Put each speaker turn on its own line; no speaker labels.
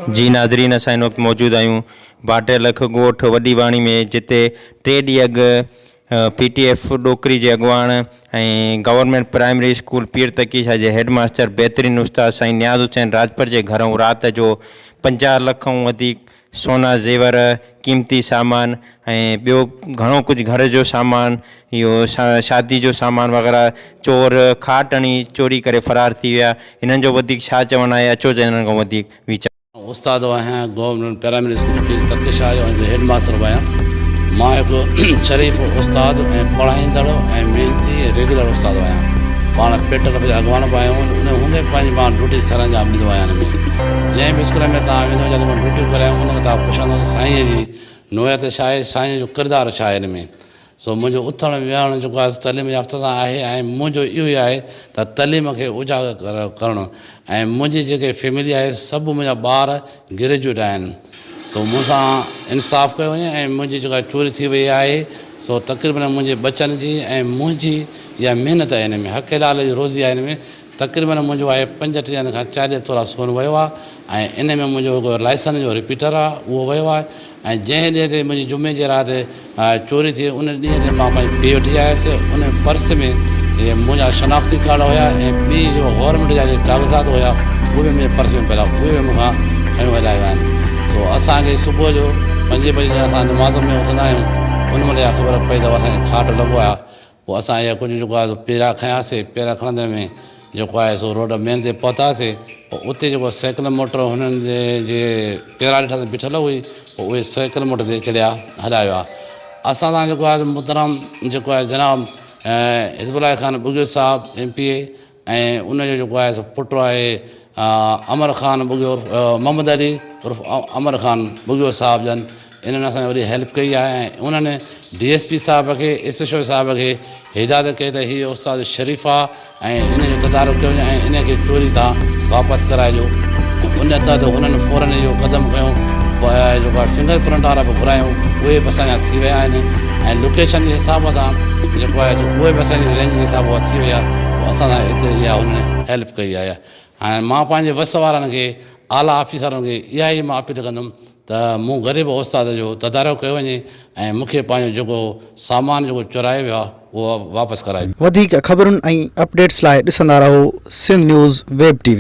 जी नाज़रीन, असां हिन वक़्तु मौजूदु आहियूं भाटिया लख ॻोठ वॾी वाणी में, जिते 3 ॾींहं अॻु PTF ॾोकरी जे अॻुवाण ऐं गवर्नमेंट प्राइमरी स्कूल पीर तकीशा जे हेड मास्टर बहितरीन उस्ताद साईं नियाज़ हुसैन राजपर जे घरों राति जो 50 लख खां वधीक सोना ज़ेवर, क़ीमती सामान ऐं ॿियो घणो कुझु घर जो सामान, इहो शादी जो सामान वग़ैरह चोर खाट हणी चोरी करे फ़रार थी विया। हिननि जो वधीक छा चवणु आहे, अचो हिननि खां वधीक वीचार।
उस्ताद आहियां गवर्नमेंट प्राइमरी स्कूल पीर तकीशा जो हेड मास्टर आहियां। मां हिकु शरीफ़ उस्ताद ऐं पढ़ाईंदड़ ऐं महिनती रेगुलर उस्ताद आहियां। पाण पेट जे अॻुवान बि आहियूं, उन हूंदे पंहिंजी मां ड्यूटी सर अंजाम ॾींदो आहियां। हिन में जंहिं बि स्कूल में तव्हां वेंदो जिते मां ड्यूटी करायूं, उनखे तव्हां पुछंदो साईं जी नोयत छा आहे, साईं जो किरदारु छा आहे हिन में। सो मुंहिंजो उथणु विहणु जेको आहे तइलीम याफ़्ता सां आहे, ऐं मुंहिंजो इहो ई आहे त तइलीम खे उजागर करणु। ऐं मुंहिंजी जेके फैमिली आहे, सभु मुंहिंजा ॿार ग्रेजुएट आहिनि। सो मूंसां इंसाफ़ कयो वञे ऐं मुंहिंजी जेका चोरी थी वई आहे, सो तक़रीबन मुंहिंजे बचनि जी ऐं मुंहिंजी इहा महिनत आहे हिन में, हक़ लाल जी रोज़ी आहे हिन में। तक़रीबन मुंहिंजो आहे 35 खां 40 तोला सोन वियो आहे। ऐं इन में मुंहिंजो हिकु लाइसेंस जो रिपीटर आहे, उहो वियो आहे। ऐं जंहिं ॾींहं ते मुंहिंजी जुमे जे राति चोरी थी, उन ॾींहं ते मां पंहिंजी पे वठी आयुसि। उन पर्स में इहे मुंहिंजा शनाख़्ती कार्ड हुया ऐं ॿी जो गवर्नमेंट जा जेके काग़ज़ात हुया, उहे बि मुंहिंजे पर्स में पिया, उहे बि मूंखां खयूं हलाया आहिनि। सो असांखे सुबुह जो 5 बजे असां नमाज़ में उथंदा आहियूं, उन महिल इहा ख़बर पई त असांखे खाट लॻो आहे। पोइ असां इहा कुझु जेको आहे पेरा खयासीं। पेरा खणंदे में जेको आहे सो रोड मेन ते पहुतासीं। पोइ उते जेको साइकिल मोटर हुननि जे पेरा ॾिठा त बीठल हुई, पोइ उहे साइकिल मोटर ते चढ़िया हलायो आहे। असां सां जेको आहे मुहतरम जेको आहे जनाब हिज़बुल्लाह ख़ान बुगियो साहिबु MPA, ऐं उनजो जेको आहे सो पुटु आहे अमर ख़ान बुगियो, मोहम्मद अली उर्फ़ अमर ख़ान बुगियो साहिबु जन, इन्हनि असांखे वरी हेल्प कई आहे। ऐं उन्हनि DSP साहिब खे, SHO साहिब खे हिदायत कई त हीअ उस्ताद शरीफ़ आहे ऐं इन जो तदारुक कयो ऐं इनखे चोरी तव्हां वापसि कराइजो। उन तहत हुननि फ़ौरन इहो क़दम खयूं। जेको आहे फिंगर प्रिंट वारा बि घुरायूं, उहे बि असांजा थी विया आहिनि। ऐं लोकेशन जे हिसाब सां जेको आहे सो उहे बि असांजी रेंज जे हिसाब सां थी विया। असां सां हिते इहा हुननि हेल्प कई आहे। हाणे मां पंहिंजे वस वारनि खे, आला ऑफिसरनि खे इहा ई मां अपील कंदुमि त मूं ग़रीब उस्ताद जो तदारुक कयो वञे ऐं मूंखे पंहिंजो जेको सामान जेको चुरायो वियो आहे उहो वापसि कराए।
वधीक ख़बरुनि ऐं अपडेट्स लाइ ॾिसंदा रहो सिंध न्यूज़ वेब TV।